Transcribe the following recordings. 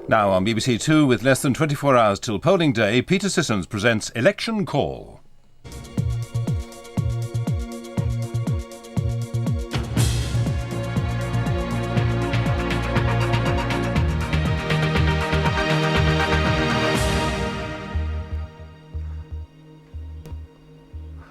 Now on BBC Two, with less than 24 hours till polling day, Peter Sissons presents Election Call.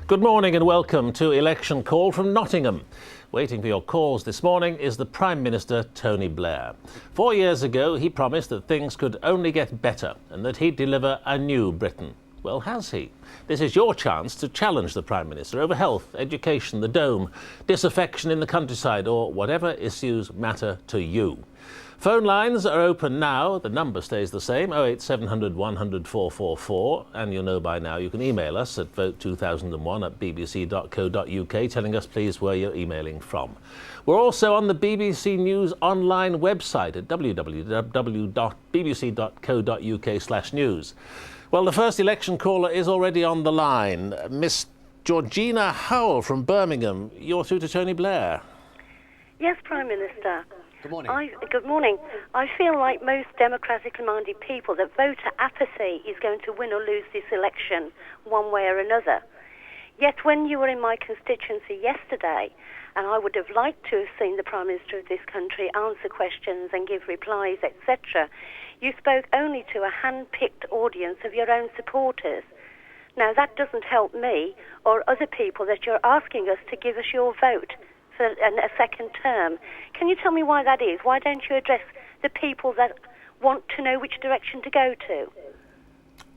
Good morning and welcome to Election Call from Nottingham. Waiting for your calls this morning is the Prime Minister, Tony Blair. 4 years ago, he promised that things could only get better and that he'd deliver a new Britain. Well, has he? This is your chance to challenge the Prime Minister over health, education, the Dome, disaffection in the countryside, or whatever issues matter to you. Phone lines are open now. The number stays the same, 08700 100 444. And you'll know by now you can email us at vote2001@bbc.co.uk, telling us, please, where you're emailing from. We're also on the BBC News online website at www.bbc.co.uk/news. Well, the first election caller is already on the line. Miss Georgina Howell from Birmingham. You're through to Tony Blair. Yes, Prime Minister. Good morning. Good morning. I feel like most democratically minded people that voter apathy is going to win or lose this election one way or another. Yet when you were in my constituency yesterday, and I would have liked to have seen the Prime Minister of this country answer questions and give replies, etc., you spoke only to a hand-picked audience of your own supporters. Now that doesn't help me or other people that you're asking us to give us your vote for a second term. Can you tell me why that is? Why don't you address the people that want to know which direction to go to?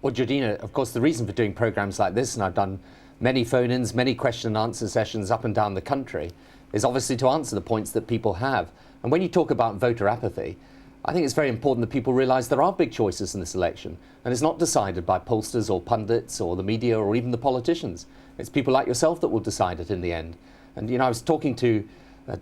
Well, Georgina, of course, the reason for doing programmes like this, and I've done many phone-ins, many question and answer sessions up and down the country, is obviously to answer the points that people have. And when you talk about voter apathy, I think it's very important that people realise there are big choices in this election, and it's not decided by pollsters or pundits or the media or even the politicians. It's people like yourself that will decide it in the end. And, I was talking to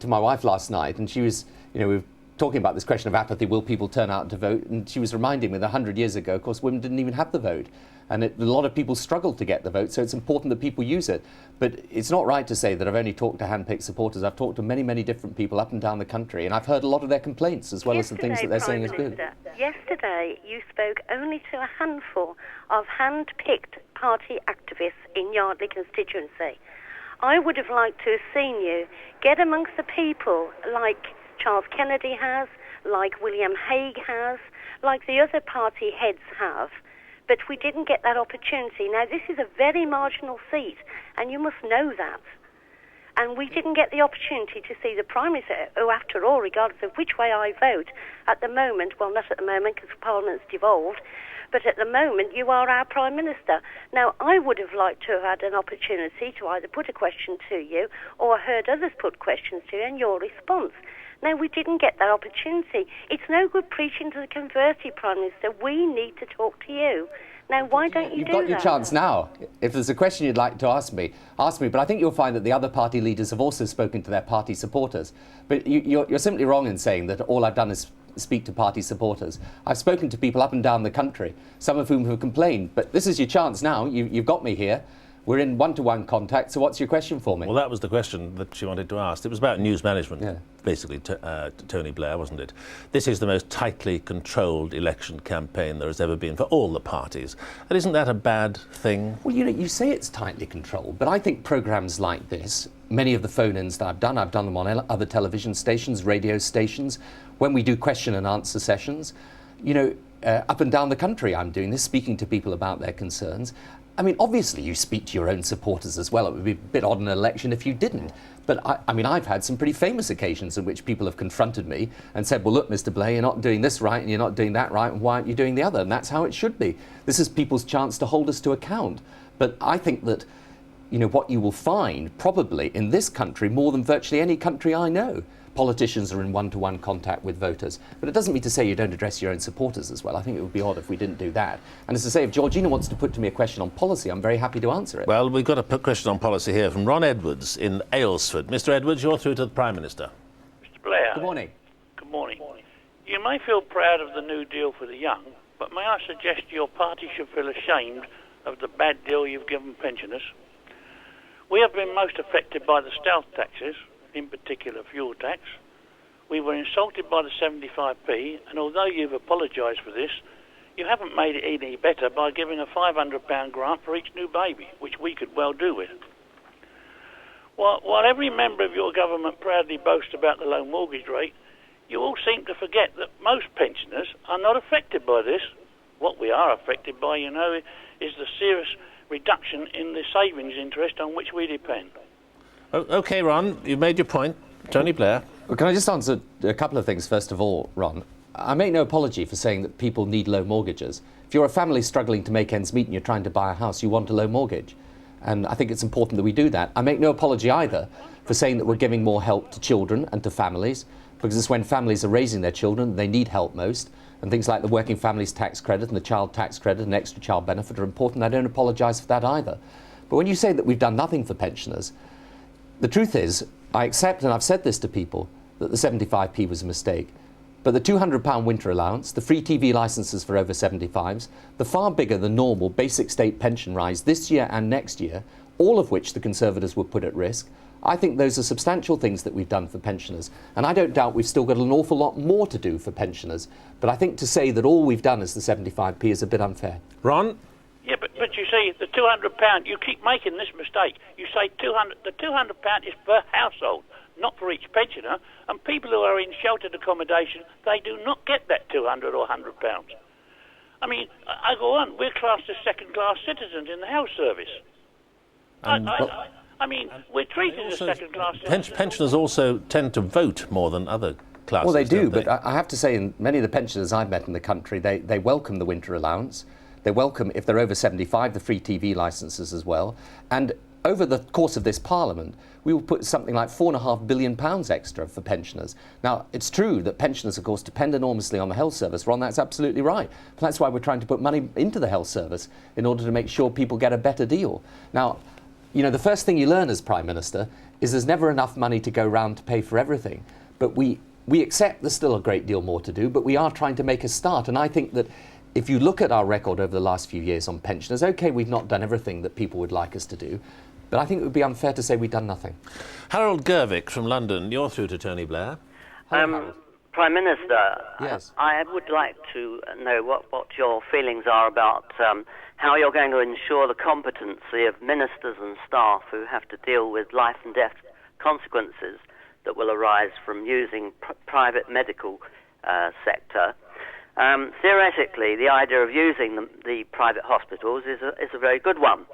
my wife last night, and she was, we were talking about this question of apathy, will people turn out to vote? And she was reminding me that 100 years ago, of course, women didn't even have the vote. And a lot of people struggled to get the vote, so it's important that people use it. But it's not right to say that I've only talked to hand-picked supporters. I've talked to many, many different people up and down the country, and I've heard a lot of their complaints, as well as the things that they're saying is good. Yesterday, you spoke only to a handful of hand-picked party activists in Yardley constituency. I would have liked to have seen you get amongst the people like Charles Kennedy has, like William Hague has, like the other party heads have, but we didn't get that opportunity. Now, this is a very marginal seat, and you must know that. And we didn't get the opportunity to see the Prime Minister, who, after all, regardless of which way I vote, at the moment, well, not at the moment because Parliament's devolved, but at the moment, you are our Prime Minister. Now, I would have liked to have had an opportunity to either put a question to you or heard others put questions to you and your response. Now, we didn't get that opportunity. It's no good preaching to the converted, Prime Minister. We need to talk to you. Now, why don't you do that? You've got your chance now. If there's a question you'd like to ask me. But I think you'll find that the other party leaders have also spoken to their party supporters. But you're simply wrong in saying that all I've done is speak to party supporters. I've spoken to people up and down the country, some of whom have complained. But this is your chance now. You've got me here. We're in one-to-one contact, so what's your question for me? Well, that was the question that she wanted to ask. It was about news management, basically, to Tony Blair, wasn't it? This is the most tightly controlled election campaign there has ever been for all the parties. And isn't that a bad thing? Well, you say it's tightly controlled, but I think programmes like this, many of the phone-ins that I've done them on other television stations, radio stations, when we do question and answer sessions, up and down the country I'm doing this, speaking to people about their concerns. I mean, obviously you speak to your own supporters as well. It would be a bit odd in an election if you didn't. But I've had some pretty famous occasions in which people have confronted me and said, well, look, Mr. Blair, you're not doing this right and you're not doing that right, and why aren't you doing the other? And that's how it should be. This is people's chance to hold us to account. But I think that, what you will find probably in this country, more than virtually any country I know, politicians are in one-to-one contact with voters. But it doesn't mean to say you don't address your own supporters as well. I think it would be odd if we didn't do that. And as I say, if Georgina wants to put to me a question on policy, I'm very happy to answer it. Well, we've got a question on policy here from Ron Edwards in Aylesford. Mr. Edwards, you're through to the Prime Minister. Mr. Blair. Good morning. Good morning. You may feel proud of the New Deal for the young, but may I suggest your party should feel ashamed of the bad deal you've given pensioners? We have been most affected by the stealth taxes, in particular fuel tax. We were insulted by the 75p, and although you've apologised for this, you haven't made it any better by giving a £500 grant for each new baby, which we could well do with. While every member of your government proudly boasts about the low mortgage rate, you all seem to forget that most pensioners are not affected by this. What we are affected by, you know, is the serious reduction in the savings interest on which we depend. OK, Ron, you've made your point. Tony Blair. Well, can I just answer a couple of things? First of all, Ron, I make no apology for saying that people need low mortgages. If you're a family struggling to make ends meet and you're trying to buy a house, you want a low mortgage. And I think it's important that we do that. I make no apology either for saying that we're giving more help to children and to families, because it's when families are raising their children they need help most. And things like the Working Families Tax Credit and the Child Tax Credit and Extra Child Benefit are important. I don't apologise for that either. But when you say that we've done nothing for pensioners, the truth is, I accept, and I've said this to people, that the 75p was a mistake. But the £200 winter allowance, the free TV licences for over 75s, the far bigger than normal basic state pension rise this year and next year, all of which the Conservatives would put at risk, I think those are substantial things that we've done for pensioners. And I don't doubt we've still got an awful lot more to do for pensioners. But I think to say that all we've done is the 75p is a bit unfair. Ron? Yeah, but you see, the £200, you keep making this mistake. You say the £200 is per household, not for each pensioner, and people who are in sheltered accommodation, they do not get that £200 or £100. I mean, I go on, we're classed as second-class citizens in the health service. I mean, we're treated as second-class citizens. Pensioners also tend to vote more than other classes. Well, they do, but I have to say, in many of the pensioners I've met in the country, they welcome the winter allowance. They welcome, if they're over 75, the free TV licences as well. And over the course of this Parliament, we will put something like £4.5 billion extra for pensioners. Now, it's true that pensioners, of course, depend enormously on the health service. Ron, that's absolutely right. But that's why we're trying to put money into the health service in order to make sure people get a better deal. Now, you know, the first thing you learn as Prime Minister is there's never enough money to go round to pay for everything. But we accept there's still a great deal more to do, but we are trying to make a start. And I think that if you look at our record over the last few years on pensioners, OK, we've not done everything that people would like us to do, but I think it would be unfair to say we've done nothing. Harold Gervick from London, you're through to Tony Blair. Prime Minister, yes. I would like to know what your feelings are about how you're going to ensure the competency of ministers and staff who have to deal with life and death consequences that will arise from using private medical sector. Theoretically, the idea of using the private hospitals is a very good one,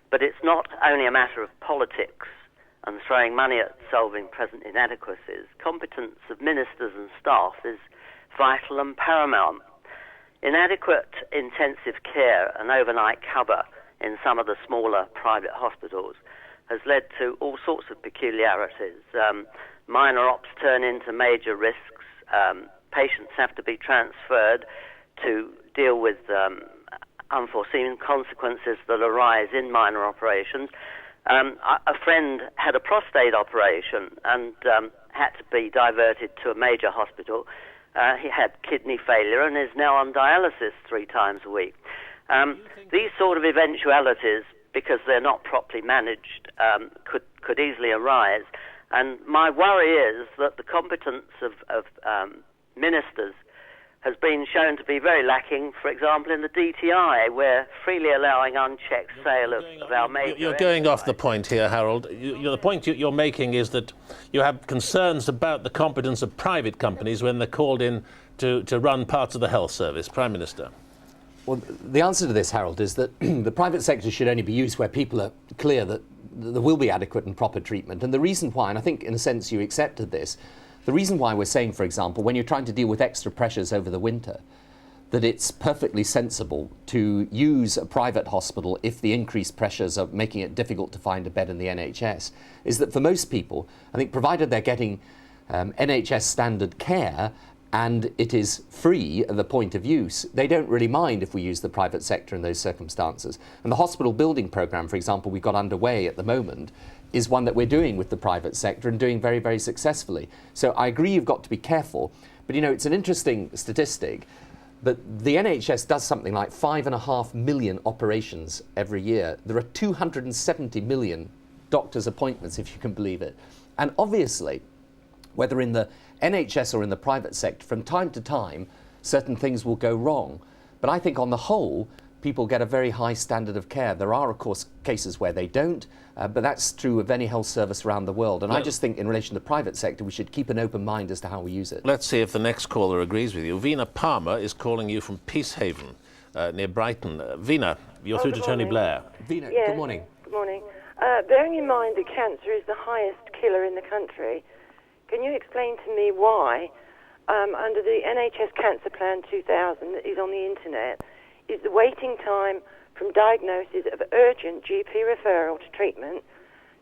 but it's not only a matter of politics and throwing money at solving present inadequacies. Competence of ministers and staff is vital and paramount. Inadequate intensive care and overnight cover in some of the smaller private hospitals has led to all sorts of peculiarities. Minor ops turn into major risks. Patients have to be transferred to deal with unforeseen consequences that arise in minor operations. A friend had a prostate operation and had to be diverted to a major hospital. He had kidney failure and is now on dialysis 3 times a week. These sort of eventualities, because they're not properly managed, could easily arise. And my worry is that the competence of ministers has been shown to be very lacking, for example, in the DTI, where freely allowing unchecked sale of our major... You're going off the point here, Harold. The point you're making is that you have concerns about the competence of private companies when they're called in to run parts of the health service. Prime Minister. Well, the answer to this, Harold, is that the private sector should only be used where people are clear that there will be adequate and proper treatment. And the reason why, and I think in a sense you accepted this, the reason why we're saying, for example, when you're trying to deal with extra pressures over the winter, that it's perfectly sensible to use a private hospital if the increased pressures are making it difficult to find a bed in the NHS, is that for most people, I think provided they're getting NHS standard care and it is free at the point of use, they don't really mind if we use the private sector in those circumstances. And the hospital building programme, for example, we've got underway at the moment, is one that we're doing with the private sector and doing very, very successfully. So I agree you've got to be careful, but you know, it's an interesting statistic that the NHS does something like 5.5 million operations every year. There are 270 million doctor's appointments, if you can believe it. And obviously, whether in the NHS or in the private sector, from time to time, certain things will go wrong. But I think on the whole, people get a very high standard of care. There are, of course, cases where they don't, but that's true of any health service around the world. And I just think in relation to the private sector, we should keep an open mind as to how we use it. Let's see if the next caller agrees with you. Vina Palmer is calling you from Peacehaven, near Brighton. Vina, you're through to Tony Blair. Vina, Yes, good morning. Good morning. Bearing in mind that cancer is the highest killer in the country, can you explain to me why, under the NHS Cancer Plan 2000 that is on the internet, is the waiting time from diagnosis of urgent GP referral to treatment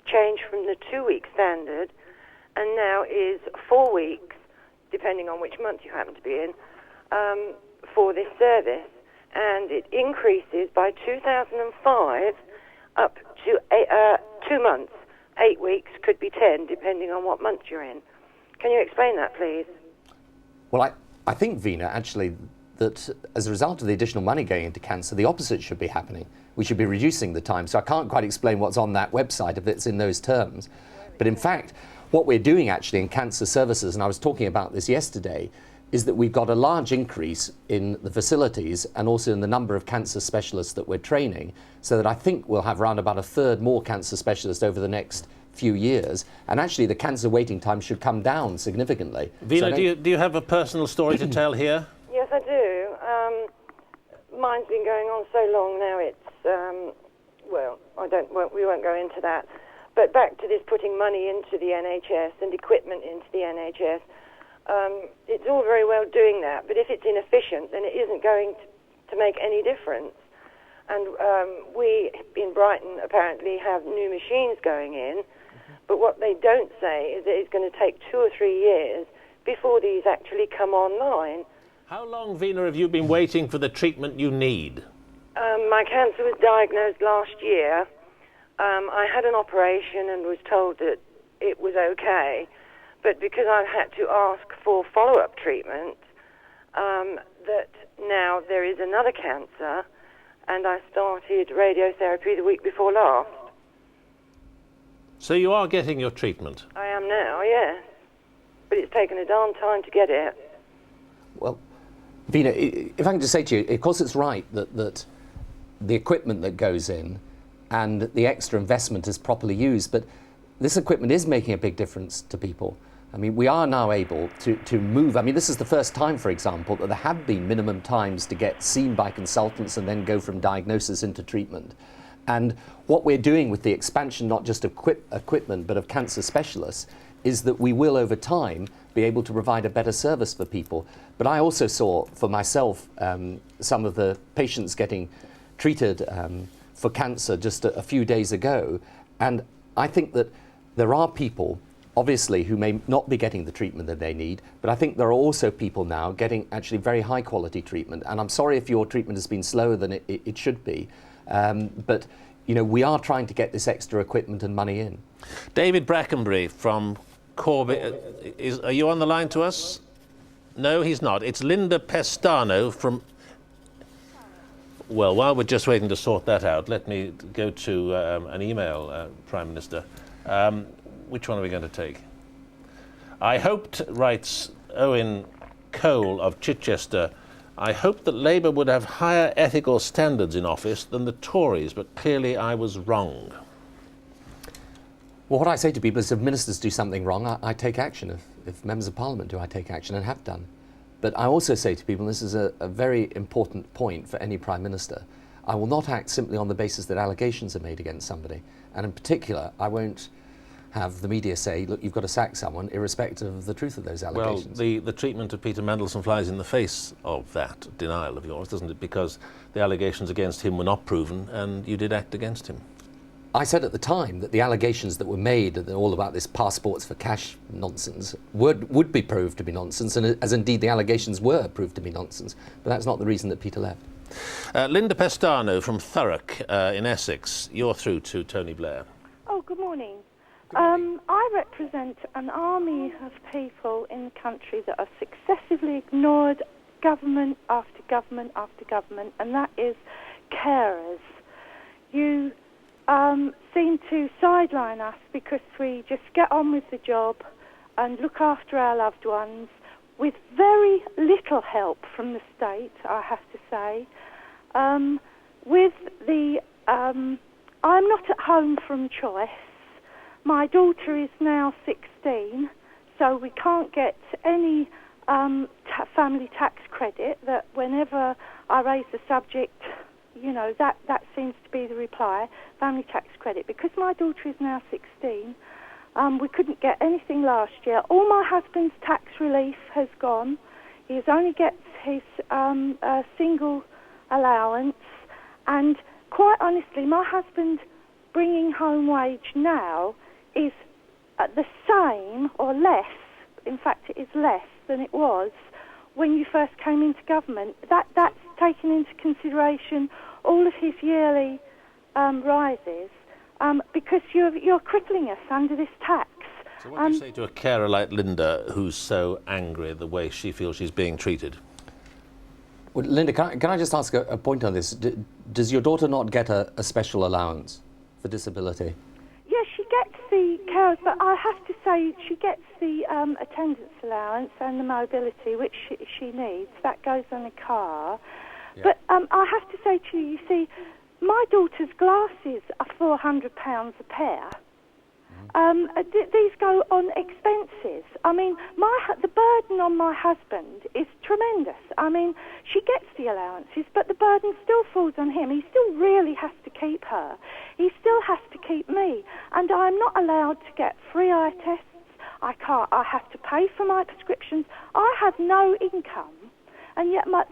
changed from the 2-week standard and now is 4 weeks, depending on which month you happen to be in, for this service. And it increases by 2005 up to 2 months. 8 weeks, could be 10, depending on what month you're in. Can you explain that, please? Well, I think, Vina, actually, that as a result of the additional money going into cancer, the opposite should be happening. We should be reducing the time. So I can't quite explain what's on that website if it's in those terms. But in fact, what we're doing actually in cancer services, and I was talking about this yesterday, is that we've got a large increase in the facilities and also in the number of cancer specialists that we're training, so that I think we'll have around about 1/3 more cancer specialists over the next few years, and actually the cancer waiting time should come down significantly. Vina, do you have a personal story to tell here? Yes, I do. Mine's been going on so long now. It's well, we won't go into that. But back to this putting money into the NHS and equipment into the NHS. It's all very well doing that, but if it's inefficient, then it isn't going to make any difference. And we in Brighton apparently have new machines going in, but what they don't say is that it's going to take 2 or 3 years before these actually come online. How long, Vina, have you been waiting for the treatment you need? My cancer was diagnosed last year. I had an operation and was told that it was okay, but because I've had to ask for follow-up treatment, that now there is another cancer, and I started radiotherapy the week before last. So you are getting your treatment? I am now, yes. But it's taken a darn time to get it. Well, Vina, if I can just say to you, of course it's right that the equipment that goes in and the extra investment is properly used, but this equipment is making a big difference to people. I mean, we are now able to move. I mean, this is the first time, for example, that there have been minimum times to get seen by consultants and then go from diagnosis into treatment. And what we're doing with the expansion, not just of equipment, but of cancer specialists, is that we will, over time, be able to provide a better service for people. But I also saw, for myself, some of the patients getting treated for cancer just a few days ago. And I think that there are people, obviously, who may not be getting the treatment that they need, but I think there are also people now getting actually very high quality treatment. And I'm sorry if your treatment has been slower than it should be. But you know, we are trying to get this extra equipment and money in. David Brackenbury from Corbett, are you on the line to us? No, he's not. It's Linda Pestano from... Well, while we're just waiting to sort that out, let me go to an email, Prime Minister. Which one are we going to take? I hoped, writes Owen Cole of Chichester, I hoped that Labour would have higher ethical standards in office than the Tories, but clearly I was wrong. Well, what I say to people is if ministers do something wrong, I take action. If members of Parliament do, I take action and have done. But I also say to people, and this is a very important point for any Prime Minister, I will not act simply on the basis that allegations are made against somebody. And in particular, I won't have the media say, look, you've got to sack someone, irrespective of the truth of those allegations. Well, the treatment of Peter Mandelson flies in the face of that denial of yours, doesn't it? Because the allegations against him were not proven, and you did act against him. I said at the time that the allegations that were made, all about this passports for cash nonsense, would be proved to be nonsense, and as indeed the allegations were proved to be nonsense. But that's not the reason that Peter left. Linda Pestano from Thurrock in Essex, you're through to Tony Blair. Oh, good morning. I represent an army of people in the country that have successively ignored government after government after government, and that is carers. You seem to sideline us because we just get on with the job and look after our loved ones with very little help from the state, I have to say. I'm not at home from choice. My daughter is now 16, so we can't get any family tax credit. That whenever I raise the subject, that seems to be the reply, family tax credit. Because my daughter is now 16, we couldn't get anything last year. All my husband's tax relief has gone. He only gets his single allowance, and quite honestly, my husband bringing home wage now is the same or less. In fact, it is less than it was when you first came into government. That's taken into consideration all of his yearly rises, because you're crippling us under this tax. So what do you say to a carer like Linda, who's so angry at the way she feels she's being treated? Well, Linda, can I just ask a point on this? Does your daughter not get a special allowance for disability? Yes, she gets the carers, but I have to say she gets the attendance allowance and the mobility, which she needs. That goes on a car. Yeah. But I have to say to you, you see, my daughter's glasses are £400 a pair. These go on expenses. I mean, the burden on my husband is tremendous. I mean, she gets the allowances, but the burden still falls on him. He still really has to keep her. He still has to keep me. And I'm not allowed to get free eye tests. I can't. I have to pay for my prescriptions. I have no income. And yet my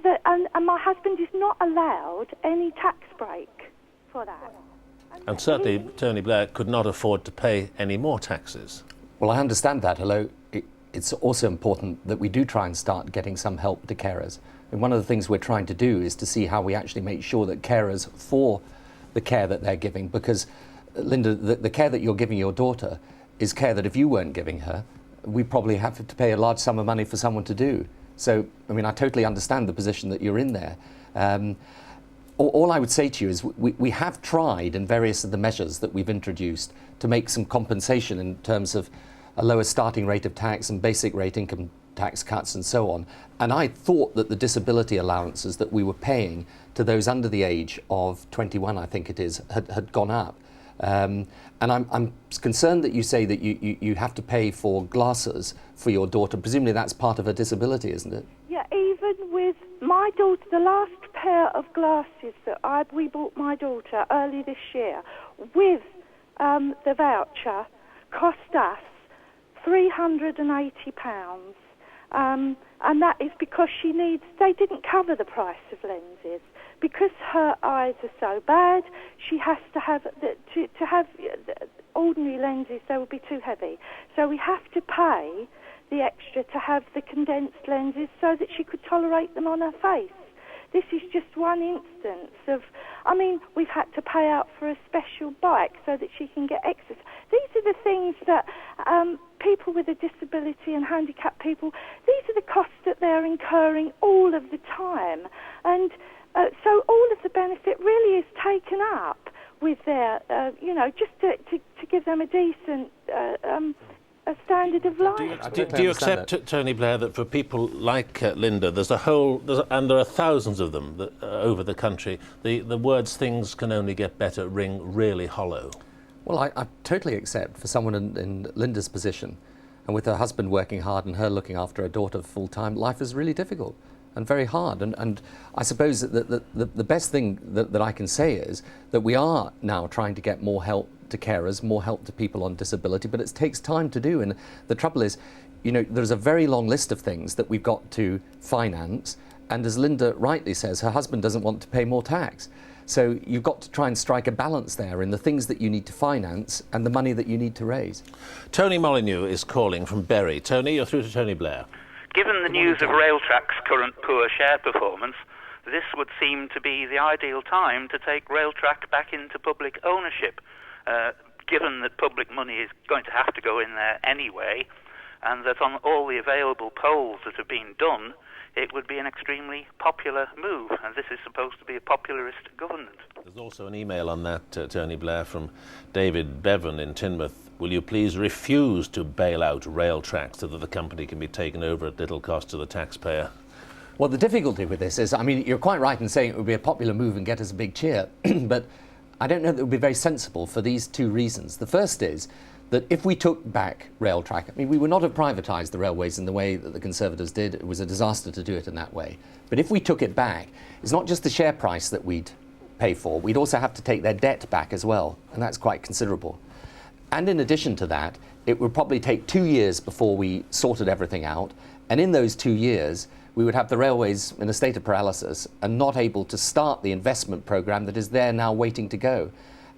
husband is not allowed any tax break for that. And certainly Tony Blair could not afford to pay any more taxes. Well, I understand that, although it's also important that we do try and start getting some help to carers. And one of the things we're trying to do is to see how we actually make sure that carers for the care that they're giving, because, Linda, the care that you're giving your daughter is care that if you weren't giving her, we probably have to pay a large sum of money for someone to do. So, I mean, I totally understand the position that you're in there. All I would say to you is we have tried in various of the measures that we've introduced to make some compensation in terms of a lower starting rate of tax and basic rate income tax cuts and so on. And I thought that the disability allowances that we were paying to those under the age of 21, I think it is, had gone up. And I'm concerned that you say that you have to pay for glasses for your daughter. Presumably that's part of her disability, isn't it? Yeah, even with my daughter, the last pair of glasses that we bought my daughter early this year with the voucher cost us £380. And that is because they didn't cover the price of lenses. Because her eyes are so bad, she has to have, to have ordinary lenses, they would be too heavy. So we have to pay the extra to have the condensed lenses so that she could tolerate them on her face. This is just one instance of, I mean, we've had to pay out for a special bike so that she can get exercise. These are the things that people with a disability and handicapped people, these are the costs that they're incurring all of the time. And so all of the benefit really is taken up with their, just to give them a decent a standard of life. Do you accept, Tony Blair, that for people like Linda, and there are thousands of them over the country, the words "things can only get better" ring really hollow? Well, I totally accept for someone in Linda's position, and with her husband working hard and her looking after her daughter full time, life is really difficult and very hard. And I suppose that the best thing that I can say is that we are now trying to get more help to carers, more help to people on disability, but it takes time to do. And the trouble is, there's a very long list of things that we've got to finance. And as Linda rightly says, her husband doesn't want to pay more tax. So you've got to try and strike a balance there in the things that you need to finance and the money that you need to raise. Tony Molyneux is calling from Bury. Tony, you're through to Tony Blair. Given the news of Railtrack's current poor share performance, this would seem to be the ideal time to take Railtrack back into public ownership. Given that public money is going to have to go in there anyway, and that on all the available polls that have been done, it would be an extremely popular move, and this is supposed to be a popularist government. There's also an email on that, Tony Blair, from David Bevan in Teignmouth. Will you please refuse to bail out rail tracks so that the company can be taken over at little cost to the taxpayer? Well, the difficulty with this is, I mean, you're quite right in saying it would be a popular move and get us a big cheer, but I don't know that it would be very sensible for these two reasons. The first is that if we took back rail track, I mean, we would not have privatised the railways in the way that the Conservatives did. It was a disaster to do it in that way. But if we took it back, it's not just the share price that we'd pay for, we'd also have to take their debt back as well, and that's quite considerable. And in addition to that, it would probably take 2 years before we sorted everything out, and in those 2 years, we would have the railways in a state of paralysis and not able to start the investment programme that is there now waiting to go.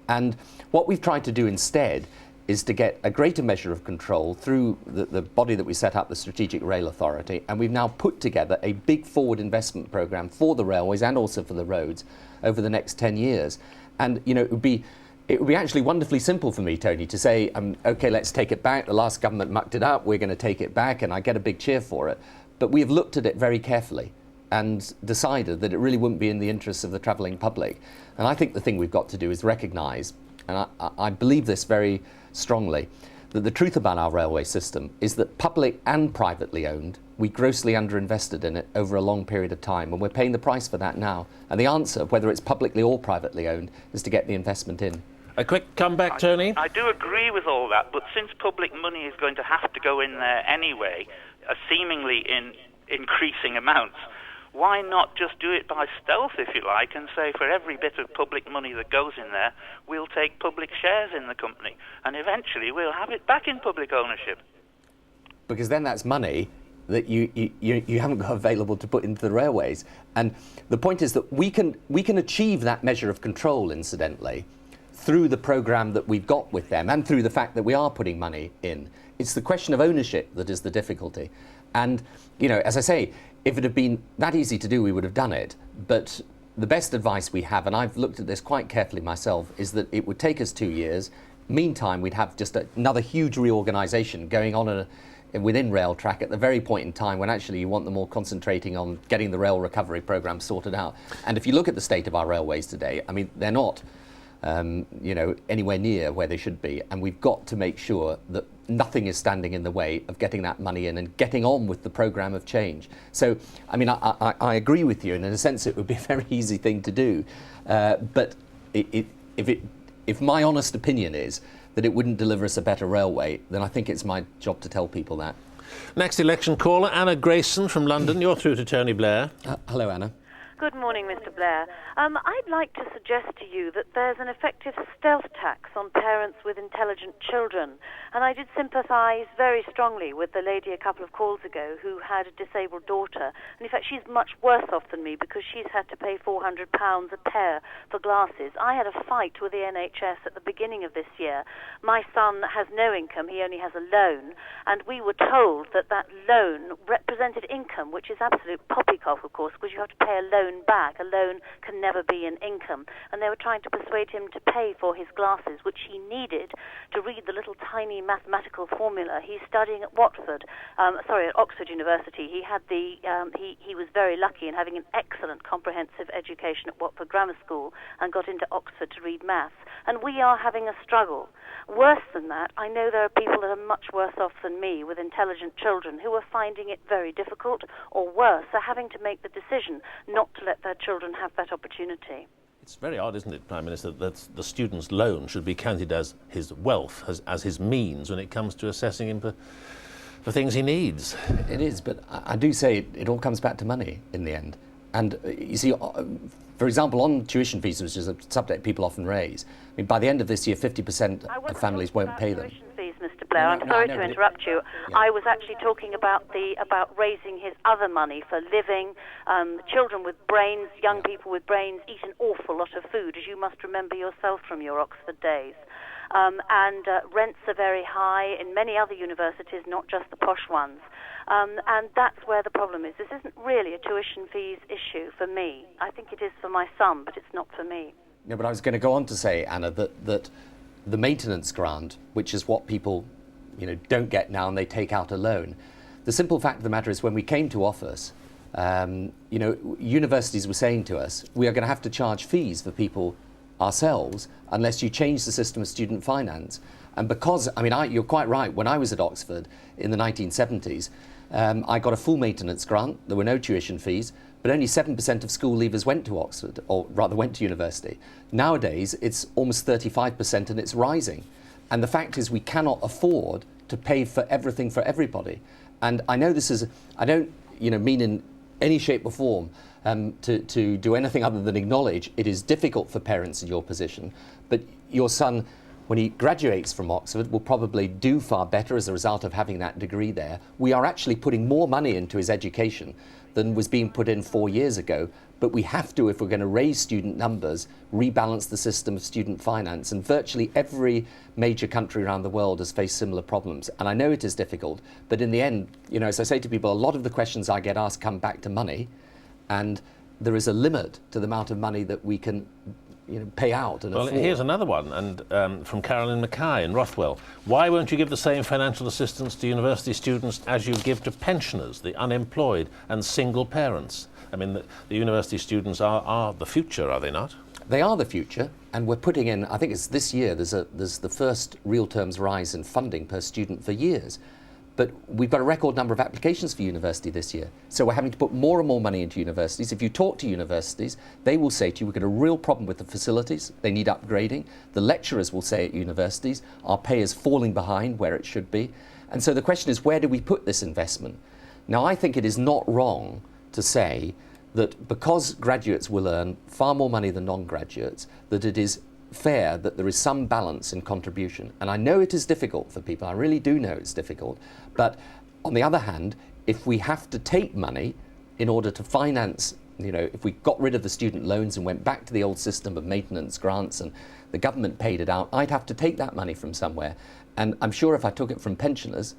And what we've tried to do instead is to get a greater measure of control through the body that we set up, the Strategic Rail Authority, and we've now put together a big forward investment programme for the railways and also for the roads over the next 10 years. And, you know, it would be actually wonderfully simple for me, Tony, to say, OK, let's take it back. The last government mucked it up. We're going to take it back, and I get a big cheer for it. But we have looked at it very carefully and decided that it really wouldn't be in the interests of the travelling public. And I think the thing we've got to do is recognise, and I believe this very strongly, that the truth about our railway system is that public and privately owned, we grossly underinvested in it over a long period of time, and we're paying the price for that now. And the answer, whether it's publicly or privately owned, is to get the investment in. A quick comeback, Tony. I do agree with all that, but since public money is going to have to go in there anyway, seemingly in increasing amounts, why not just do it by stealth, if you like, and say for every bit of public money that goes in there, we'll take public shares in the company, and eventually we'll have it back in public ownership. Because then that's money that you haven't got available to put into the railways. And the point is that we can achieve that measure of control, incidentally, through the programme that we've got with them and through the fact that we are putting money in. It's the question of ownership that is the difficulty. And, you know, as I say, if it had been that easy to do, we would have done it. But the best advice we have, and I've looked at this quite carefully myself, is that it would take us 2 years. Meantime, we'd have just another huge reorganisation going on within rail track at the very point in time when actually you want them all concentrating on getting the rail recovery programme sorted out. And if you look at the state of our railways today, I mean, they're not you know, anywhere near where they should be, and we've got to make sure that nothing is standing in the way of getting that money in and getting on with the programme of change. So, I mean, I agree with you, and in a sense it would be a very easy thing to do, but if my honest opinion is that it wouldn't deliver us a better railway, then I think it's my job to tell people that. Next election caller, Anna Grayson from London. You're through to Tony Blair. Hello, Anna. Good morning, Mr. Blair. I'd like to suggest to you that there's an effective stealth tax on parents with intelligent children. And I did sympathise very strongly with the lady a couple of calls ago who had a disabled daughter. And in fact, she's much worse off than me because she's had to pay £400 a pair for glasses. I had a fight with the NHS at the beginning of this year. My son has no income, he only has a loan. And we were told that that loan represented income, which is absolute poppycock, of course, because you have to pay a loan back. A loan can never be an income. And they were trying to persuade him to pay for his glasses, which he needed to read the little tiny mathematical formula. He's studying at at Oxford University. He had he was very lucky in having an excellent comprehensive education at Watford Grammar School and got into Oxford to read maths. And we are having a struggle. Worse than that, I know there are people that are much worse off than me with intelligent children who are finding it very difficult, or worse, are having to make the decision not to let their children have that opportunity. It's very odd, isn't it, Prime Minister, that the student's loan should be counted as his wealth, as his means when it comes to assessing him for things he needs. It is, but I do say it all comes back to money in the end. And you see, for example, on tuition fees, which is a subject people often raise, I mean, by the end of this year, 50% of families won't pay them. Tuition fees, Mr. Blair. I'm sorry to interrupt you. Yeah. I was actually talking about raising his other money for living. Children with brains, young people with brains, eat an awful lot of food, as you must remember yourself from your Oxford days. And rents are very high in many other universities, not just the posh ones. And that's where the problem is. This isn't really a tuition fees issue for me. I think it is for my son, but it's not for me. No, but I was going to go on to say, Anna, that the maintenance grant, which is what people don't get now and they take out a loan. The simple fact of the matter is when we came to office, universities were saying to us, we are going to have to charge fees for people ourselves unless you change the system of student finance. And because, you're quite right, when I was at Oxford in the 1970s, I got a full maintenance grant, there were no tuition fees, but only 7% of school leavers went to Oxford, or rather went to university. Nowadays, it's almost 35% and it's rising. And the fact is we cannot afford to pay for everything for everybody. And I know this is, I don't mean in any shape or form to do anything other than acknowledge it is difficult for parents in your position, but your son, when he graduates from Oxford, will probably do far better as a result of having that degree there. We are actually putting more money into his education than was being put in 4 years ago, but we have to, if we're going to raise student numbers, rebalance the system of student finance. And virtually every major country around the world has faced similar problems. And I know it is difficult, but in the end, as I say to people, a lot of the questions I get asked come back to money, and there is a limit to the amount of money that we can pay out and afford. Here's another one, and from Carolyn Mackay in Rothwell. Why won't you give the same financial assistance to university students as you give to pensioners, the unemployed and single parents? I mean, the university students are the future, are they not? They are the future, and we're putting in, I think it's this year, there's the first real terms rise in funding per student for years. But we've got a record number of applications for university this year. So we're having to put more and more money into universities. If you talk to universities, they will say to you, we've got a real problem with the facilities. They need upgrading. The lecturers will say at universities, our pay is falling behind where it should be. And so the question is, where do we put this investment? Now, I think it is not wrong to say that because graduates will earn far more money than non-graduates, that it is fair that there is some balance in contribution. And I know it is difficult for people, I really do know it's difficult, but on the other hand, if we have to take money in order to finance, if we got rid of the student loans and went back to the old system of maintenance grants and the government paid it out, I'd have to take that money from somewhere. And I'm sure if I took it from pensioners,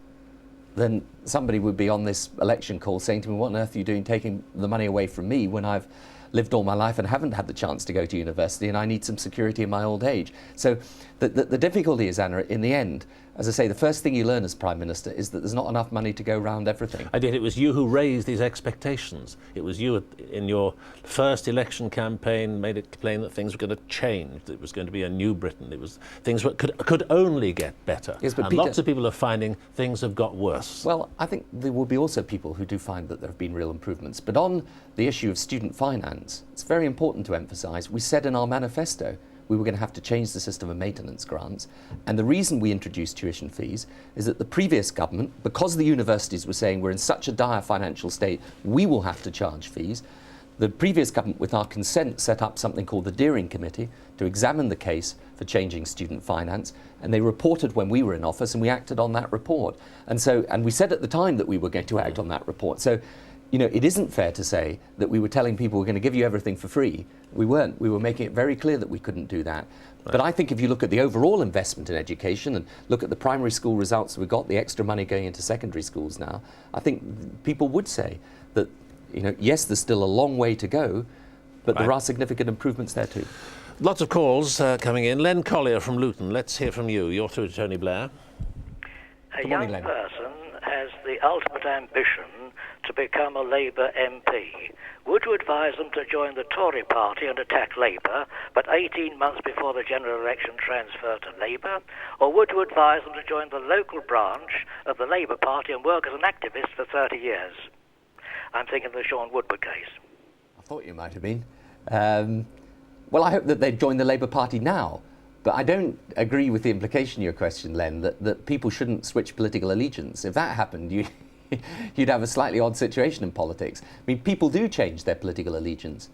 then somebody would be on this election call saying to me, what on earth are you doing taking the money away from me when I've lived all my life and haven't had the chance to go to university and I need some security in my old age. So the difficulty is, Anna, in the end, as I say, the first thing you learn as Prime Minister is that there's not enough money to go around everything. I did. It was you who raised these expectations. It was you in your first election campaign made it plain that things were going to change, that it was going to be a new Britain. It was things could only get better. Yes, but and Peter, lots of people are finding things have got worse. Well, I think there will be also people who do find that there have been real improvements. But on the issue of student finance, it's very important to emphasise, we said in our manifesto we were going to have to change the system of maintenance grants. And the reason we introduced tuition fees is that the previous government, because the universities were saying we're in such a dire financial state, we will have to charge fees. The previous government, with our consent, set up something called the Deering Committee to examine the case for changing student finance. And they reported when we were in office and we acted on that report. And we said at the time that we were going to act on that report. So, it isn't fair to say that we were telling people we're going to give you everything for free. We weren't. We were making it very clear that we couldn't do that. Right. But I think if you look at the overall investment in education and look at the primary school results we got, the extra money going into secondary schools now, I think people would say that, yes, there's still a long way to go, but there are significant improvements there too. Lots of calls coming in. Len Collier from Luton, let's hear from you. You're through to Tony Blair. A young person has the ultimate ambition to become a Labour MP. Would you advise them to join the Tory party and attack Labour, but 18 months before the general election transfer to Labour? Or would you advise them to join the local branch of the Labour Party and work as an activist for 30 years? I'm thinking of the Sean Woodward case. I thought you might have been. Well, I hope that they'd join the Labour Party now. But I don't agree with the implication of your question, Len, that people shouldn't switch political allegiance. If that happened, you'd have a slightly odd situation in politics. I mean, people do change their political allegiance.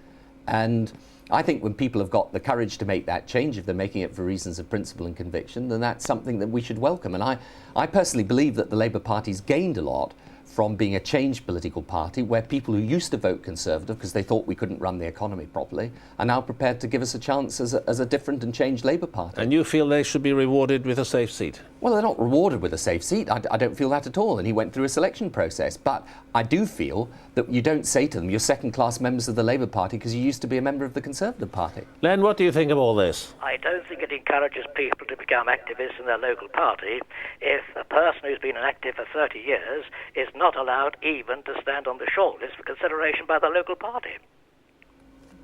And I think when people have got the courage to make that change, if they're making it for reasons of principle and conviction, then that's something that we should welcome. And I personally believe that the Labour Party's gained a lot from being a changed political party where people who used to vote Conservative because they thought we couldn't run the economy properly are now prepared to give us a chance as a different and changed Labour Party. And you feel they should be rewarded with a safe seat? Well, they're not rewarded with a safe seat. I don't feel that at all. And he went through a selection process. But I do feel that you don't say to them, you're second-class members of the Labour Party because you used to be a member of the Conservative Party. Len, what do you think of all this? I don't think it encourages people to become activists in their local party if a person who's been an active for 30 years is not allowed even to stand on the shortlist for consideration by the local party.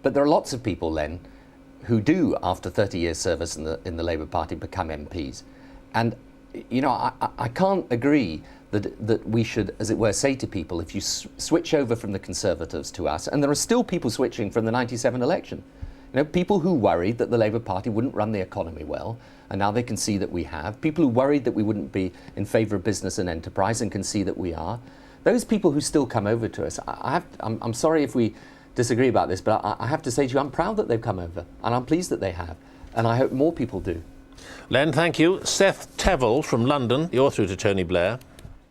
But there are lots of people, Len, who do, after 30 years' service in the Labour Party, become MPs. And you know, I can't agree that we should, as it were, say to people, if you switch over from the Conservatives to us, and there are still people switching from the 97 election, you know, people who worried that the Labour Party wouldn't run the economy well, and now they can see that we have, people who worried that we wouldn't be in favour of business and enterprise and can see that we are, those people who still come over to us, I'm sorry if we disagree about this, but I have to say to you, I'm proud that they've come over, and I'm pleased that they have, and I hope more people do. Len, thank you. Seth Tevil from London. You're through to Tony Blair.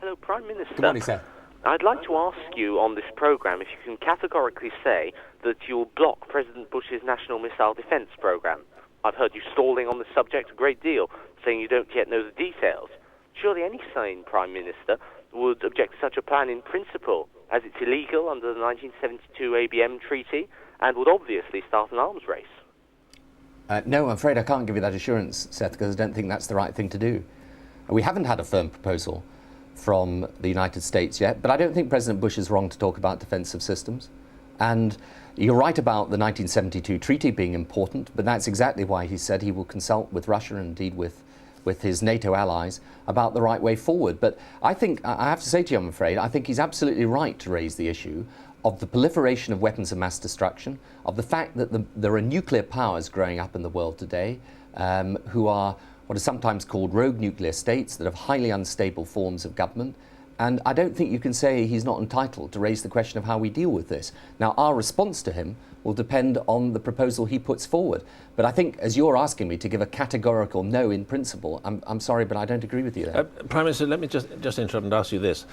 Hello, Prime Minister. Good morning, Seth. I'd like to ask you on this programme if you can categorically say that you'll block President Bush's National Missile Defence Programme. I've heard you stalling on the subject a great deal, saying you don't yet know the details. Surely any sane Prime Minister would object to such a plan in principle, as it's illegal under the 1972 ABM Treaty and would obviously start an arms race. No, I'm afraid I can't give you that assurance, Seth, because I don't think that's the right thing to do. We haven't had a firm proposal from the United States yet, but I don't think President Bush is wrong to talk about defensive systems. And you're right about the 1972 treaty being important, but that's exactly why he said he will consult with Russia and indeed with his NATO allies about the right way forward. But I think, I have to say to you, I'm afraid, I think he's absolutely right to raise the issue of the proliferation of weapons of mass destruction, of the fact that there are nuclear powers growing up in the world today who are what is sometimes called rogue nuclear states that have highly unstable forms of government. And I don't think you can say he's not entitled to raise the question of how we deal with this. Now, our response to him will depend on the proposal he puts forward. But I think, as you're asking me to give a categorical no in principle, I'm sorry, but I don't agree with you there. Prime Minister, let me just interrupt and ask you this.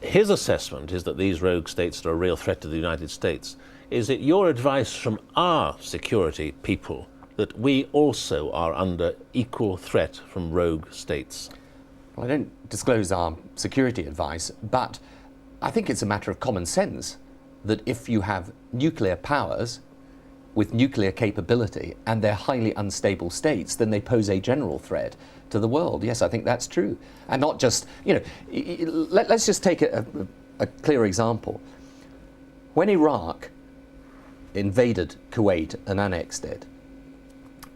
His assessment is that these rogue states are a real threat to the United States. Is it your advice from our security people that we also are under equal threat from rogue states? Well, I don't disclose our security advice, but I think it's a matter of common sense that if you have nuclear powers with nuclear capability and they're highly unstable states, then they pose a general threat to the world. Yes, I think that's true. And not just, you know, let's just take a clear example. When Iraq invaded Kuwait and annexed it,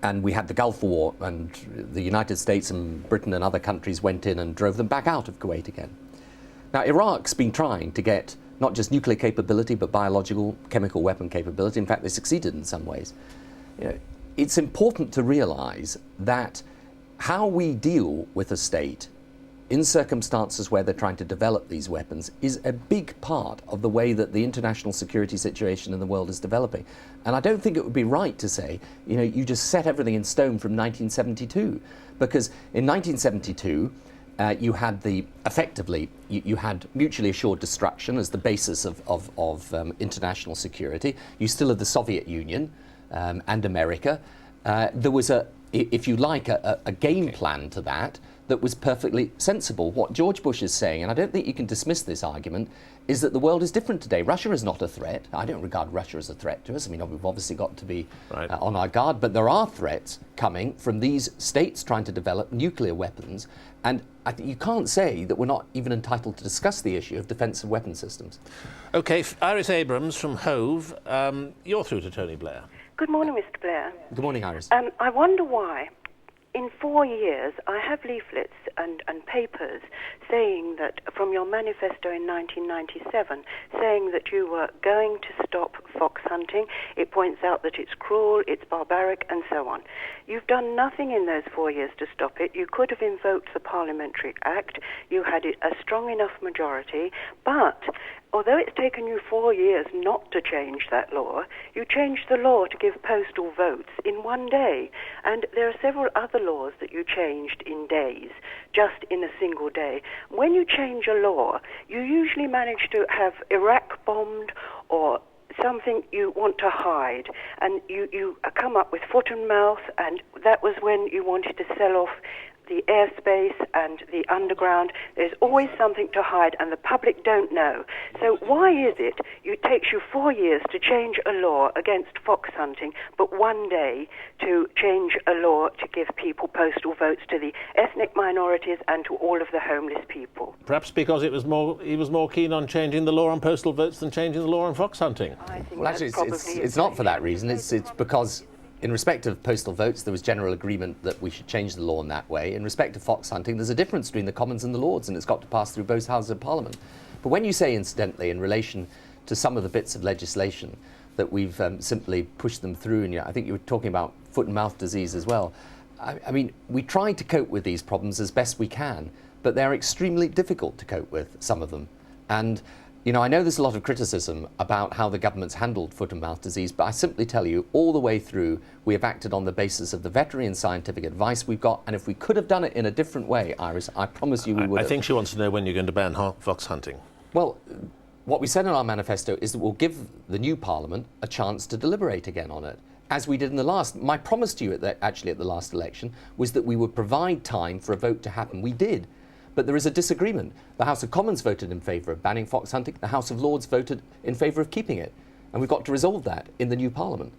and we had the Gulf War, and the United States and Britain and other countries went in and drove them back out of Kuwait again. Now, Iraq's been trying to get not just nuclear capability, but biological, chemical weapon capability. In fact, they succeeded in some ways. You know, it's important to realize that how we deal with a state in circumstances where they're trying to develop these weapons is a big part of the way that the international security situation in the world is developing. And I don't think it would be right to say, you know, you just set everything in stone from 1972. Because in 1972, you had effectively, you had mutually assured destruction as the basis of international security. You still had the Soviet Union and America. There was if you like, a game plan to that was perfectly sensible. What George Bush is saying, and I don't think you can dismiss this argument, is that the world is different today. Russia is not a threat. I don't regard Russia as a threat to us. I mean, we've obviously got to be on our guard, but there are threats coming from these states trying to develop nuclear weapons, and I think you can't say that we're not even entitled to discuss the issue of defensive weapon systems. OK, Iris Abrams from Hove, you're through to Tony Blair. Good morning, Mr. Blair. Good morning, Iris. I wonder why, in 4 years, I have leaflets and papers saying that, from your manifesto in 1997, saying that you were going to stop fox hunting. It points out that it's cruel, it's barbaric, and so on. You've done nothing in those 4 years to stop it. You could have invoked the Parliamentary Act. You had a strong enough majority, but although it's taken you 4 years not to change that law, you changed the law to give postal votes in 1 day. And there are several other laws that you changed in days, just in a single day. When you change a law, you usually manage to have Iraq bombed or something you want to hide, and you come up with foot and mouth, and that was when you wanted to sell off the airspace and the underground. There's always something to hide, and the public don't know. So why is it takes you 4 years to change a law against fox hunting, but one day to change a law to give people postal votes to the ethnic minorities and to all of the homeless people? Perhaps because he was more keen on changing the law on postal votes than changing the law on fox hunting. Well, actually, it's not for that reason. It's because, in respect of postal votes, there was general agreement that we should change the law in that way. In respect of fox hunting, there's a difference between the Commons and the Lords, and it's got to pass through both houses of Parliament. But when you say, incidentally, in relation to some of the bits of legislation that we've simply pushed them through, and I think you were talking about foot and mouth disease as well. I mean, we try to cope with these problems as best we can, but they're extremely difficult to cope with, some of them. And I know there's a lot of criticism about how the government's handled foot and mouth disease, but I simply tell you, all the way through, we have acted on the basis of the veterinary and scientific advice we've got, and if we could have done it in a different way, Iris, I promise you we would have. I think she wants to know when you're going to ban fox hunting. Well, what we said in our manifesto is that we'll give the new Parliament a chance to deliberate again on it, as we did in the last. My promise to you, actually at the last election, was that we would provide time for a vote to happen. We did. But there is a disagreement. The House of Commons voted in favour of banning fox hunting. The House of Lords voted in favour of keeping it. And we've got to resolve that in the new Parliament.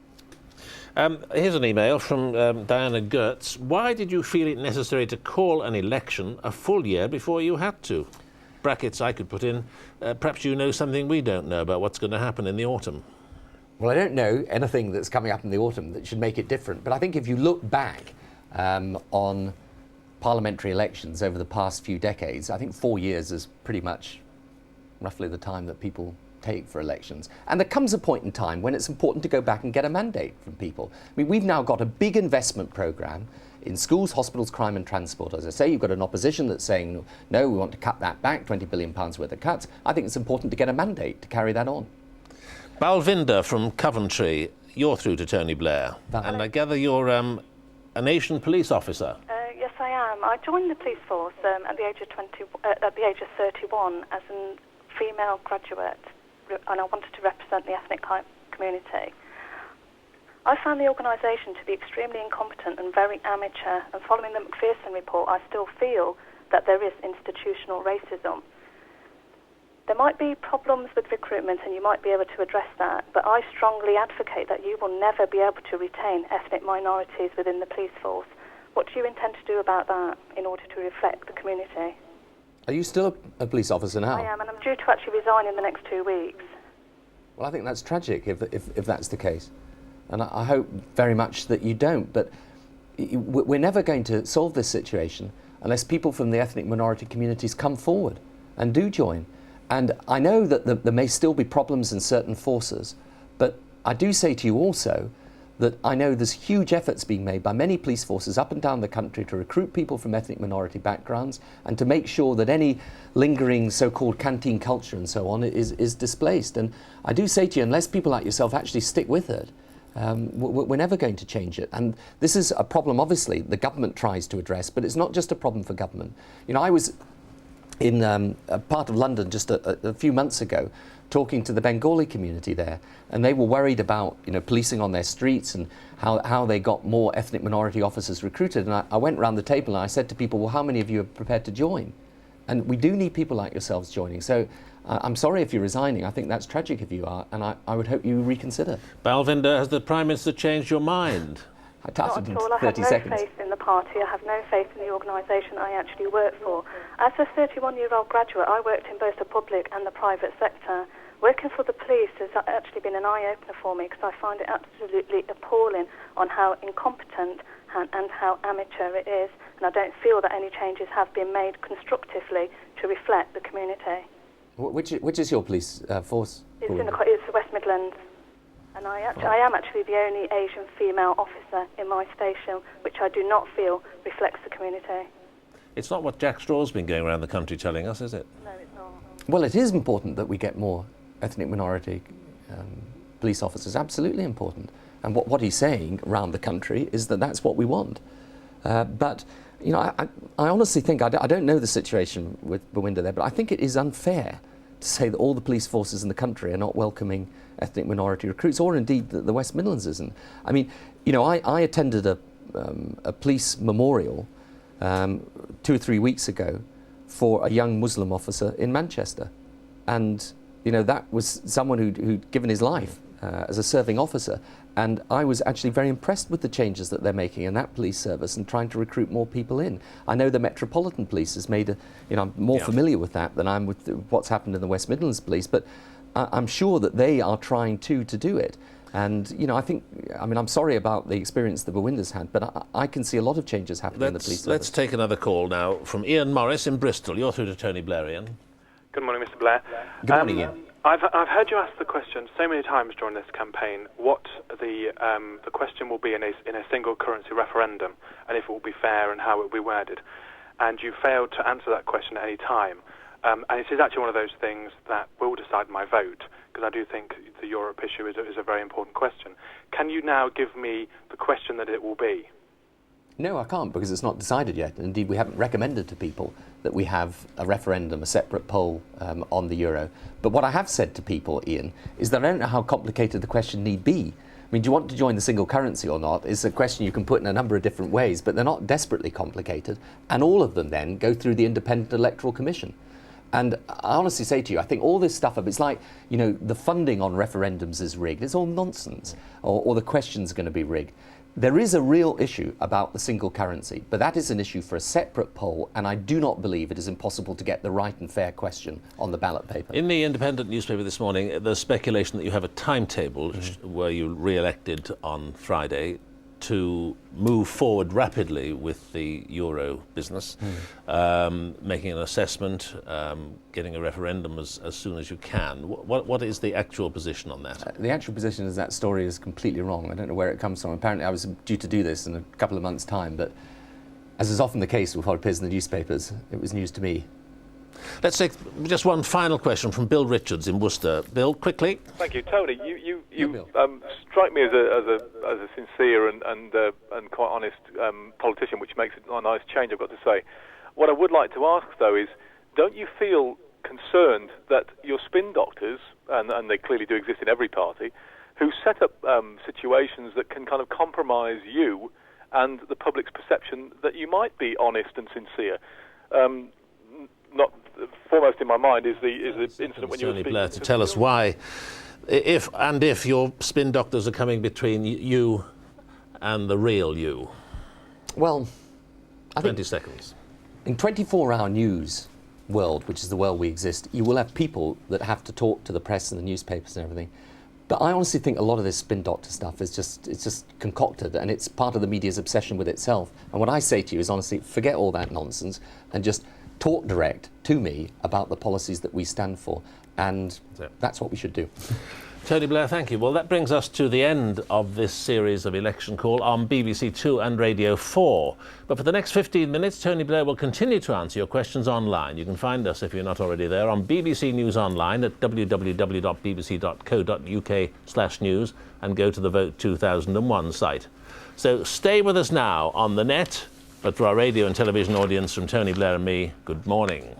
Here's an email from Diana Gertz. Why did you feel it necessary to call an election a full year before you had to? Brackets I could put in, perhaps you know something we don't know about what's going to happen in the autumn. Well, I don't know anything that's coming up in the autumn that should make it different. But I think if you look back on parliamentary elections over the past few decades, I think 4 years is pretty much roughly the time that people take for elections. And there comes a point in time when it's important to go back and get a mandate from people. I mean, we've now got a big investment programme in schools, hospitals, crime and transport. As I say, you've got an opposition that's saying, no, we want to cut that back, £20 billion worth of cuts. I think it's important to get a mandate to carry that on. Balvinda from Coventry, you're through to Tony Blair. And I gather you're a nation police officer. Yes, I am. I joined the police force at the age of 31 as a female graduate, and I wanted to represent the ethnic community. I found the organisation to be extremely incompetent and very amateur, and following the Macpherson report, I still feel that there is institutional racism. There might be problems with recruitment and you might be able to address that, but I strongly advocate that you will never be able to retain ethnic minorities within the police force. What do you intend to do about that in order to reflect the community? Are you still a police officer now? I am, and I'm due to actually resign in the next 2 weeks. Well, I think that's tragic if that's the case. And I hope very much that you don't. But we're never going to solve this situation unless people from the ethnic minority communities come forward and do join. And I know that there may still be problems in certain forces, but I do say to you also that I know there's huge efforts being made by many police forces up and down the country to recruit people from ethnic minority backgrounds and to make sure that any lingering so-called canteen culture and so on is displaced. And I do say to you, unless people like yourself actually stick with it, we're never going to change it. And this is a problem, obviously, the government tries to address, but it's not just a problem for government. You know, I was in a part of London just a few months ago talking to the Bengali community there, and they were worried about, you know, policing on their streets and how they got more ethnic minority officers recruited. And I went around the table and I said to people, well, how many of you are prepared to join? And we do need people like yourselves joining. So I'm sorry if you're resigning. I think that's tragic if you are, and I would hope you reconsider. Balvinda, has the Prime Minister changed your mind? Not at all. I have no faith in the party. I have no faith in the organisation I actually work for. As a 31-year-old graduate, I worked in both the public and the private sector. Working for the police has actually been an eye-opener for me because I find it absolutely appalling on how incompetent and how amateur it is. And I don't feel that any changes have been made constructively to reflect the community. Which is your police force? It's the West Midlands. And I am actually the only Asian female officer in my station, which I do not feel reflects the community. It's not what Jack Straw's been going around the country telling us, is it? No, it's not. Well, it is important that we get more ethnic minority police officers, absolutely important. And what he's saying around the country is that that's what we want. But, you know, I honestly think, I don't know the situation with Balvinda there, but I think it is unfair to say that all the police forces in the country are not welcoming ethnic minority recruits, or indeed the West Midlands isn't. I mean, you know, I attended a police memorial 2 or 3 weeks ago for a young Muslim officer in Manchester. And, you know, that was someone who'd given his life as a serving officer. And I was actually very impressed with the changes that they're making in that police service and trying to recruit more people in. I know the Metropolitan Police has made I'm more familiar with that than I'm with what's happened in the West Midlands Police, but I'm sure that they are trying to do it. And, you know, I'm sorry about the experience that Bewinder's had, but I can see a lot of changes happening in the police service. Let's take another call now from Ian Morris in Bristol. You're through to Tony Blair, Ian. Good morning, Mr. Blair. Good morning, Ian. I've heard you ask the question so many times during this campaign what the question will be in a single currency referendum, and if it will be fair and how it will be worded. And you failed to answer that question at any time. And it is actually one of those things that will decide my vote, because I do think the Europe issue is a very important question. Can you now give me the question that it will be? No, I can't, because it's not decided yet. Indeed, we haven't recommended to people that we have a referendum, a separate poll on the euro. But what I have said to people, Ian, is that I don't know how complicated the question need be. I mean, do you want to join the single currency or not? It's a question you can put in a number of different ways, but they're not desperately complicated. And all of them then go through the Independent Electoral Commission. And I honestly say to you, I think all this stuff, it's like, you know, the funding on referendums is rigged. It's all nonsense. Or the question's going to be rigged. There is a real issue about the single currency, but that is an issue for a separate poll, and I do not believe it is impossible to get the right and fair question on the ballot paper. In the Independent newspaper this morning, there's speculation that you have a timetable where you re-elected on Friday to move forward rapidly with the euro business, making an assessment, getting a referendum as soon as you can. What is the actual position on that? The actual position is that story is completely wrong. I don't know where it comes from. Apparently I was due to do this in a couple of months' time, but as is often the case with what appears in the newspapers, it was news to me. Let's take just one final question from Bill Richards in Worcester. Bill, quickly. Thank you, Tony. You strike me as a sincere and quite honest politician, which makes it a nice change, I've got to say. What I would like to ask, though, is don't you feel concerned that your spin doctors, and they clearly do exist in every party, who set up situations that can kind of compromise you and the public's perception that you might be honest and sincere? Not foremost in my mind is the incident when you were speaking Blair, to tell us why, if your spin doctors are coming between you and the real you. Well, I 20 think seconds. In 24-hour news world, which is the world we exist, you will have people that have to talk to the press and the newspapers and everything. But I honestly think a lot of this spin doctor stuff is just concocted, and it's part of the media's obsession with itself. And what I say to you is, honestly, forget all that nonsense and just talk direct to me about the policies that we stand for, and that's what we should do. Tony Blair, thank you. Well, that brings us to the end of this series of Election Call on BBC 2 and Radio 4. But for the next 15 minutes, Tony Blair will continue to answer your questions online. You can find us, if you're not already there, on BBC News Online at www.bbc.co.uk/news and go to the Vote 2001 site. So stay with us now on the net. But for our radio and television audience, from Tony Blair and me, good morning.